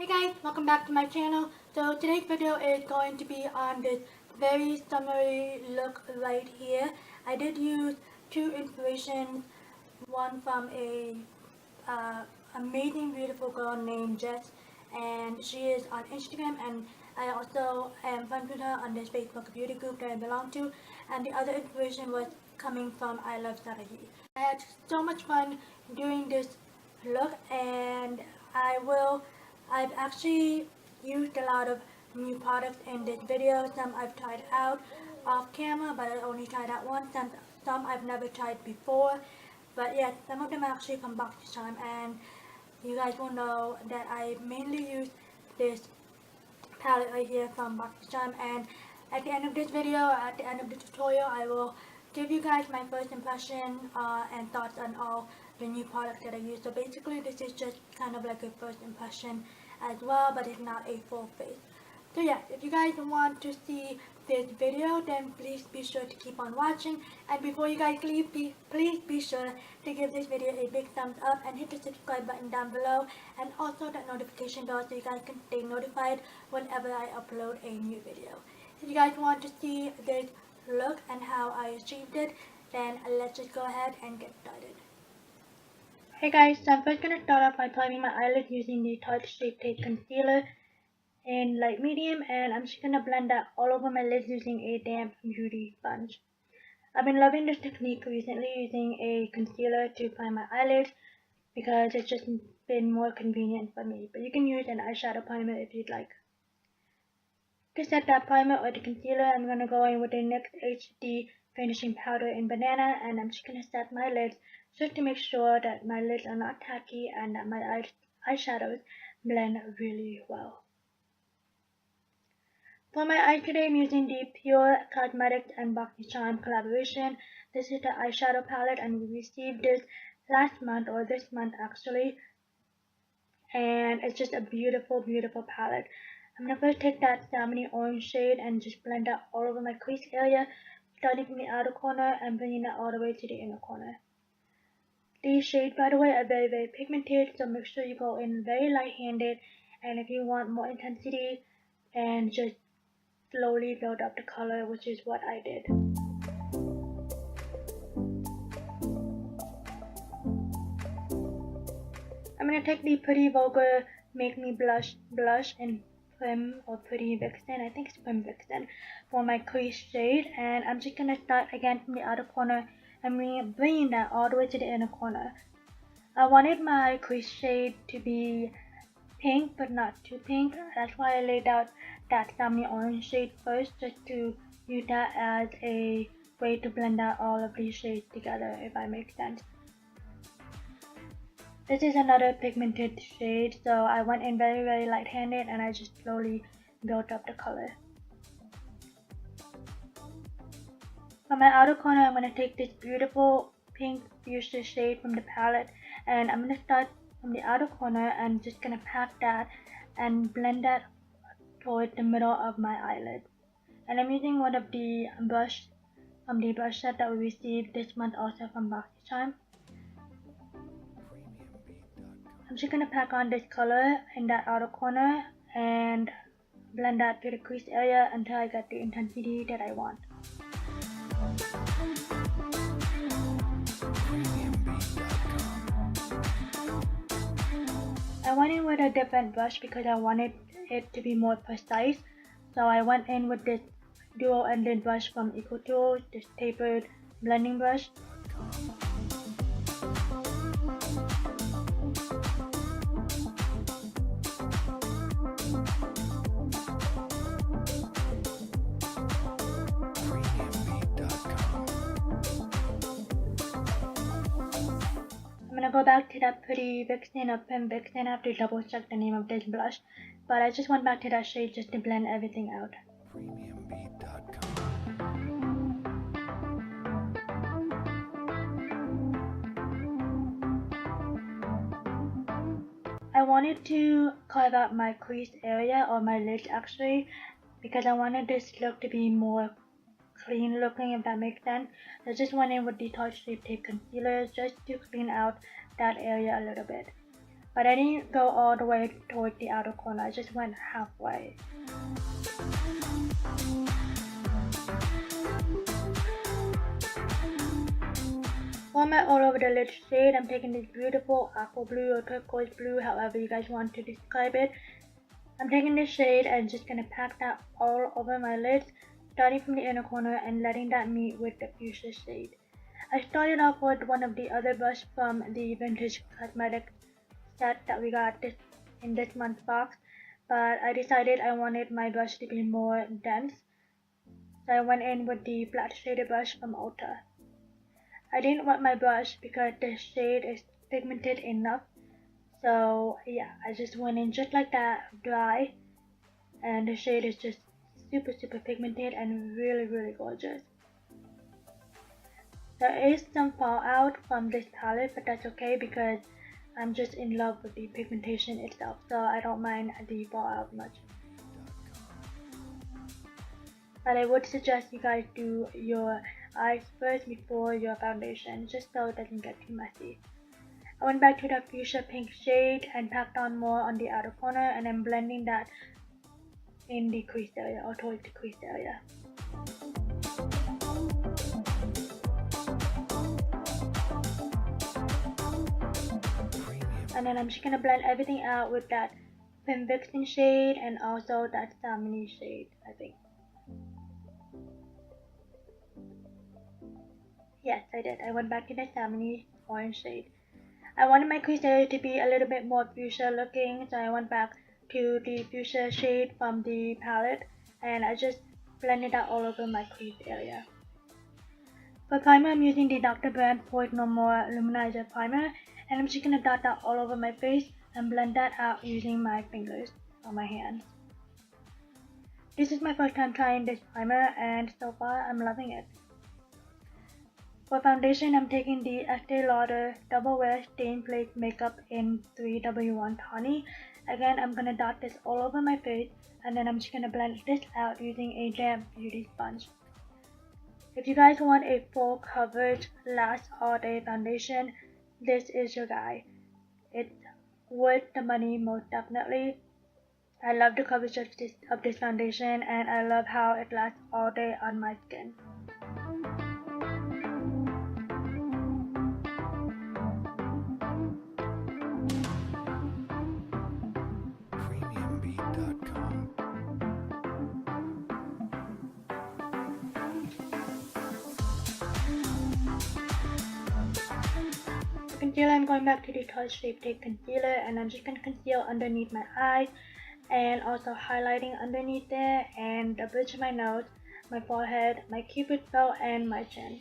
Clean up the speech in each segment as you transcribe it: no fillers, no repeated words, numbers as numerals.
Hey guys, welcome back to my channel. So today's video is going to be on this very summery look right here. I did use two inspirations, one from a amazing beautiful girl named Jess, and she is on Instagram, and I also am friends with her on this Facebook beauty group that I belong to, and the other inspiration was coming from iluvsarahii. I had so much fun doing this look, and I've actually used a lot of new products in this video. Some I've tried out off camera, but I only tried out once. Some I've never tried before. But yes, some of them are actually from Boxycharm, and you guys will know that I mainly use this palette right here from Boxycharm. And at the end of this video, at the end of the tutorial, I will give you guys my first impression and thoughts on all the new products that I use. So basically this is just kind of like a first impression as well, but it's not a full face. So yeah, if you guys want to see this video, then please be sure to keep on watching. And before you guys leave, please be sure to give this video a big thumbs up and hit the subscribe button down below, and also that notification bell so you guys can stay notified whenever I upload a new video. If you guys want to see this look and how I achieved it, then let's just go ahead and get started. Hey guys, so I'm first going to start off by priming my eyelids using the Tarte Shape Tape Concealer in light medium, and I'm just going to blend that all over my lids using a damp beauty sponge. I've been loving this technique recently, using a concealer to prime my eyelids because it's just been more convenient for me, but you can use an eyeshadow primer if you'd like. To set that primer or the concealer, I'm going to go in with the NYX HD finishing powder in banana, and I'm just going to set my lids just to make sure that my lids are not tacky and that my eyeshadows blend really well. For my eyes today, I'm using the Pure Cosmetics and Boxycharm collaboration. This is the eyeshadow palette, and we received this last month, or this month actually, and it's just a beautiful, beautiful palette. I'm going to first take that salmon orange shade and just blend that all over my crease area, starting from the outer corner and bringing that all the way to the inner corner. These shades, by the way, are very, very pigmented, so make sure you go in very light-handed, and if you want more intensity, and just slowly build up the color, which is what I did. I'm going to take the Pretty Vulgar Make Me Blush in Prim or Pretty Vixen, I think it's Prim Vixen, for my crease shade, and I'm just going to start again from the outer corner and bringing that all the way to the inner corner. I wanted my crease shade to be pink but not too pink. That's why I laid out that salmon orange shade first, just to use that as a way to blend out all of these shades together, if that makes sense. This is another pigmented shade, so I went in very, very light-handed and I just slowly built up the color. For my outer corner, I'm going to take this beautiful pink fuchsia shade from the palette, and I'm going to start from the outer corner and just going to pack that and blend that towards the middle of my eyelid. And I'm using one of the brush from the brush set that we received this month, also from Boxycharm. I'm just going to pack on this color in that outer corner and blend that to the crease area until I get the intensity that I want. I went in with a different brush because I wanted it to be more precise, so I went in with this dual-ended brush from EcoTools, this tapered blending brush. I'm going to go back to that Pretty Vixen or Prim Vixen. I have to double check the name of this blush, but I just went back to that shade just to blend everything out. I wanted to carve out my crease area, or my lids actually, because I wanted this look to be more clean looking, if that makes sense. So I just went in with the Tarte Shape Tape Concealer just to clean out that area a little bit. but I didn't go all the way toward the outer corner, I just went halfway. For my all over the lid shade, I'm taking this beautiful aqua blue or turquoise blue, however you guys want to describe it. I'm taking this shade and just gonna pack that all over my lids, starting from the inner corner and letting that meet with the fuchsia shade. I started off with one of the other brushes from the Vintage Cosmetic set that we got in this month's box, but I decided I wanted my brush to be more dense, so I went in with the flat shaded brush from Ulta. I didn't wet my brush because the shade is pigmented enough, so yeah, I just went in just like that, dry, and the shade is just super pigmented and really gorgeous. There is some fallout from this palette, but that's okay because I'm just in love with the pigmentation itself, so I don't mind the fallout much. But I would suggest you guys do your eyes first before your foundation, just so it doesn't get too messy. I went back to the fuchsia pink shade and packed on more on the outer corner, and I'm blending that in the crease area or towards the crease area. And then I'm just gonna blend everything out with that Prim Vixen shade and also that Tawny shade, I think. Yes, I did. I went back to the Tawny orange shade. I wanted my crease area to be a little bit more fuchsia looking, so I went back to the fuchsia shade from the palette and I just blended that all over my crease area. For primer, I'm using the Dr. Brandt Pore No More Luminizer Primer, and I'm just gonna dot that all over my face and blend that out using my fingers or my hands. This is my first time trying this primer and so far I'm loving it. For foundation, I'm taking the Estée Lauder Double Wear Stain Plate Makeup in 3W1 Tawny. Again, I'm gonna dot this all over my face and then I'm just gonna blend this out using a damp beauty sponge. If you guys want a full coverage last all day foundation, this is your guy. It's worth the money most definitely. I love the coverage of this foundation and I love how it lasts all day on my skin. Concealer, I'm going back to the Tarte Shape Tape Concealer and I'm just going to conceal underneath my eyes and also highlighting underneath there and the bridge of my nose, my forehead, my cupid's bow, and my chin.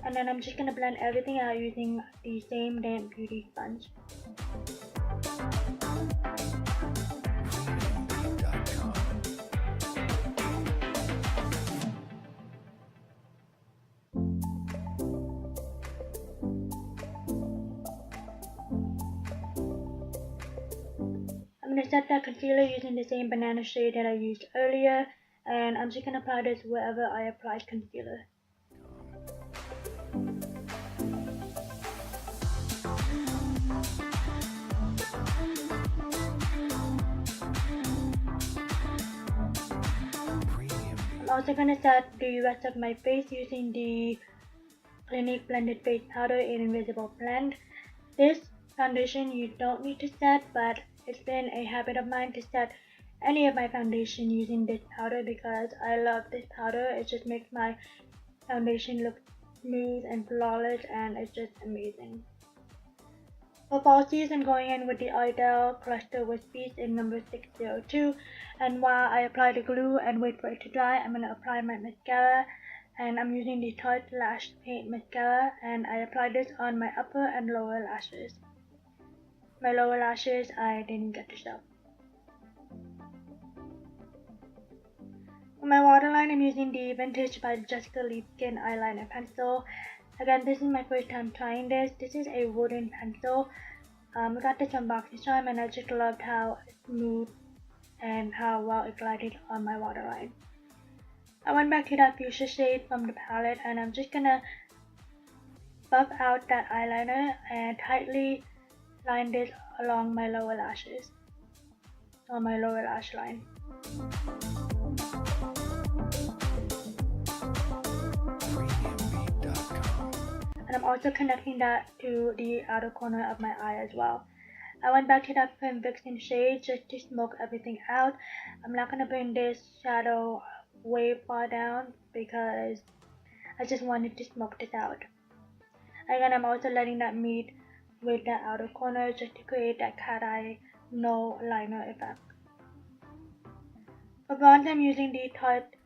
And then I'm just going to blend everything out using the same damp beauty sponge. I'm going to set that concealer using the same banana shade that I used earlier, and I'm just going to apply this wherever I applied concealer. I'm also going to set the rest of my face using the Clinique Blended Face Powder in Invisible Blend. This foundation you don't need to set, but it's been a habit of mine to set any of my foundation using this powder because I love this powder. It just makes my foundation look smooth and flawless and it's just amazing. For falsies, I'm going in with the Eyeshadow Cluster Wispies in number 602, and while I apply the glue and wait for it to dry, I'm going to apply my mascara, and I'm using the Tarte Lash Paint Mascara, and I apply this on my upper and lower lashes. My lower lashes I didn't get to show. For my waterline, I'm using the Vintage by Jessica Skin eyeliner pencil. Again, this is my first time trying this. This is a wooden pencil. I got this from Boxycharm and I just loved how smooth and how well it glided on my waterline. I went back to that fuchsia shade from the palette, and I'm just gonna buff out that eyeliner and tightly line this along my lower lashes, or my lower lash line. And I'm also connecting that to the outer corner of my eye as well. I went back to that Prim Vixen shade just to smoke everything out. I'm not going to bring this shadow way far down because I just wanted to smoke this out. Again, I'm also letting that meet with the outer corner just to create that cat eye no liner effect. For bronze, I'm using the Tarte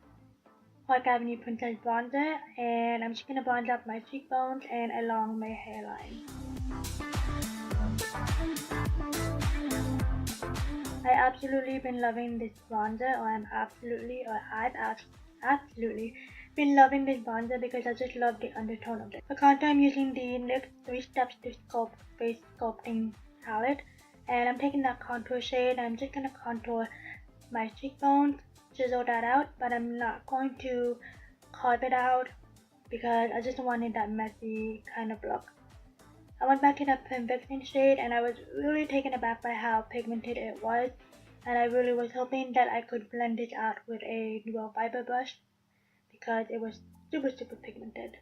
Park Avenue Princess Bronzer, and I'm just going to bronze up my cheekbones and along my hairline. I absolutely been loving this bronzer, I've absolutely been loving this bronzer because I just love the undertone of it. For contour, I'm using the NYX 3 Steps to Sculpt Face Sculpting palette, and I'm taking that contour shade. I'm just going to contour my cheekbones, chisel that out, but I'm not going to carve it out because I just wanted that messy kind of look. I went back to that Prim Vixen shade, and I was really taken aback by how pigmented it was, and I really was hoping that I could blend it out with a dual fiber brush because it was super pigmented,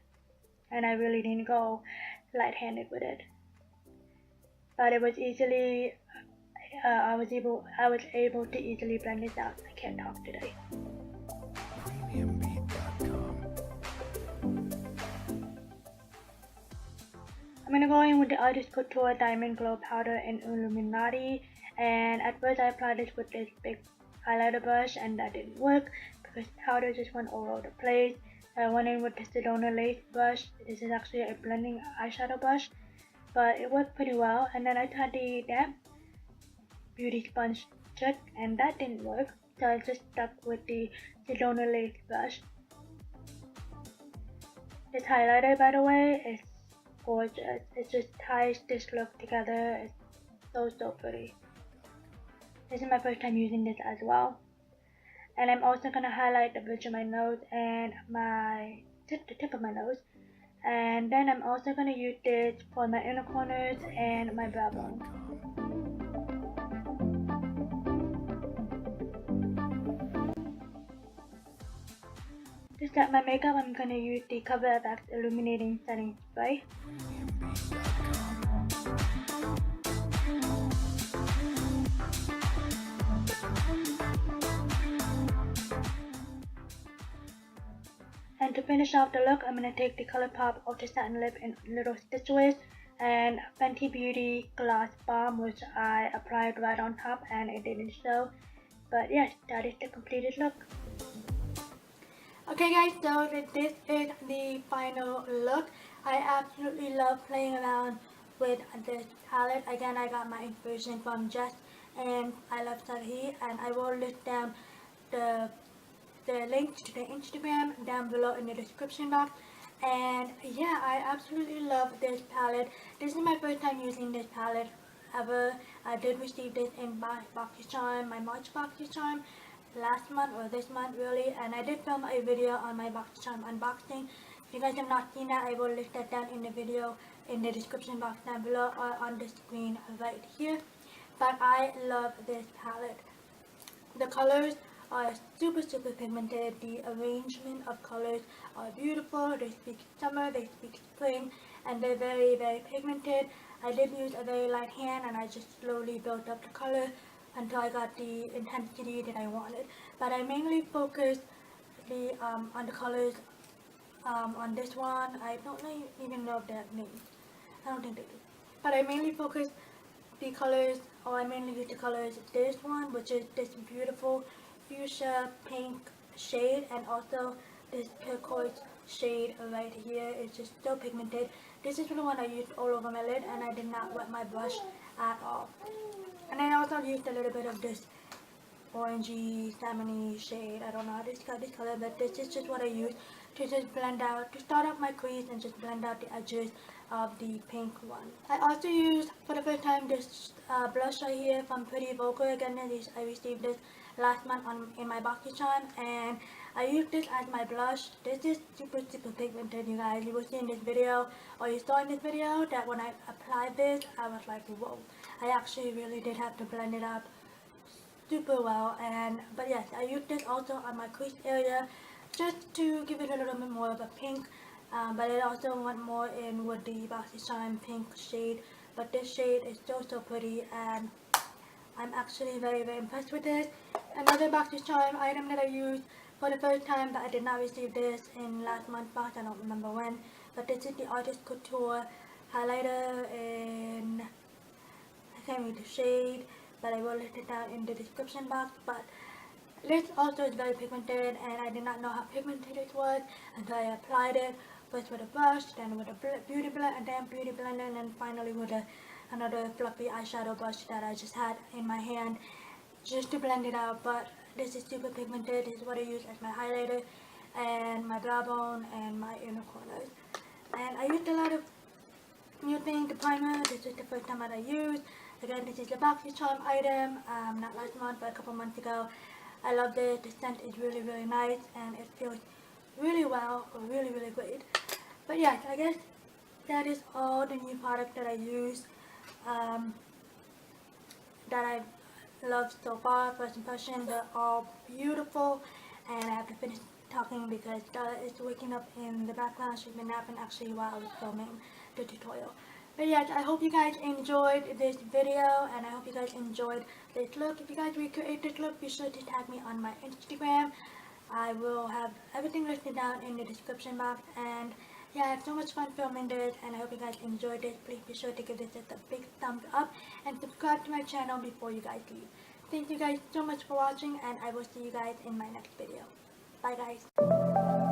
and I really didn't go light-handed with it. But it was easily, I was able to easily blend this out. I can't talk today. I'm gonna go in with the Artist Couture Diamond Glow Powder in Illuminati, and at first I applied this with this big highlighter brush, and that didn't work because powder just went all over the place. I went in with the Sedona Lace brush. This is actually a blending eyeshadow brush, but it worked pretty well. And then I tried the damp beauty sponge trick, and that didn't work, so I just stuck with the Sedona Lace brush. This highlighter, by the way, is gorgeous. It just ties this look together. It's so pretty. This is my first time using this as well. And I'm also going to highlight the bridge of my nose and the tip of my nose. And then I'm also going to use this for my inner corners and my brow bone. To set my makeup, I'm going to use the Cover FX Illuminating Setting Spray. And to finish off the look, I'm going to take the ColourPop Ultra Satin Lip in little stitches and Fenty Beauty Gloss Balm, which I applied right on top and it didn't show. But yes, that is the completed look. Okay guys, so this is the final look. I absolutely love playing around with this palette. Again, I got my inspiration from Jess and iluvsarahii, and I will list down the links to the Instagram down below in the description box. And yeah, I absolutely love this palette. This is my first time using this palette ever. I did receive this in Boxycharm, my March Boxycharm last month or this month really, and I did film a video on my Boxycharm unboxing. If you guys have not seen that, I will list that down in the video in the description box down below or on the screen right here. But I love this palette. The colors are super pigmented. The arrangement of colors are beautiful. They speak summer, they speak spring, and they're very pigmented. I did use a very light hand, and I just slowly built up the color until I got the intensity that I wanted. But I mainly focused on the colors on this one. I don't even know if they have names. I don't think they do. But I mainly focused the colors, or I mainly use the colors this one, which is this beautiful fuchsia pink shade, and also this turquoise shade right here. It's just so pigmented. This is the one I used all over my lid, and I did not wet my brush at all. And I also used a little bit of this orangey, salmony shade. I don't know how to describe this color, but this is just what I use to just blend out, to start off my crease and just blend out the edges of the pink one. I also used, for the first time, this blush right here from Vulgar. Again, I received this last month in my Boxycharm, and I use this as my blush. This is super pigmented, you guys. You will see in this video, or you saw in this video, that when I applied this, I was like, whoa. I actually really did have to blend it out super well. But yes, I use this also on my crease area, just to give it a little bit more of a pink. But I also want more in with the Boxycharm pink shade. But this shade is so pretty, and I'm actually very impressed with this. Another Boxycharm item that I used for the first time, but I did not receive this in last month's box, I don't remember when. But this is the Artist Couture highlighter, and I can't read the shade, but I will list it down in the description box. But this also is very pigmented, and I did not know how pigmented it was until I applied it, first with a brush, then with a beauty blender, and then beauty blender, and then finally with another fluffy eyeshadow brush that I just had in my hand just to blend it out. But this is super pigmented. This is what I use as my highlighter and my brow bone and my inner corners. And I used a lot of new things. The primer, this is the first time that I used. Again, this is a Boxycharm item, not last month, but a couple months ago. I love this. The scent is really nice, and it feels really well, really great. But yes, I guess that is all the new products that I use, that I love so far. First impression, they're all beautiful, and I have to finish talking because Stella is waking up in the background. She's been napping actually while I was filming the tutorial. But yes, I hope you guys enjoyed this video, and I hope you guys enjoyed this look. If you guys recreate this look, be sure to tag me on my Instagram. I will have everything listed down in the description box. And yeah, I had so much fun filming this, and I hope you guys enjoyed this. Please be sure to give this a big thumbs up and subscribe to my channel before you guys leave. Thank you guys so much for watching, and I will see you guys in my next video. Bye guys.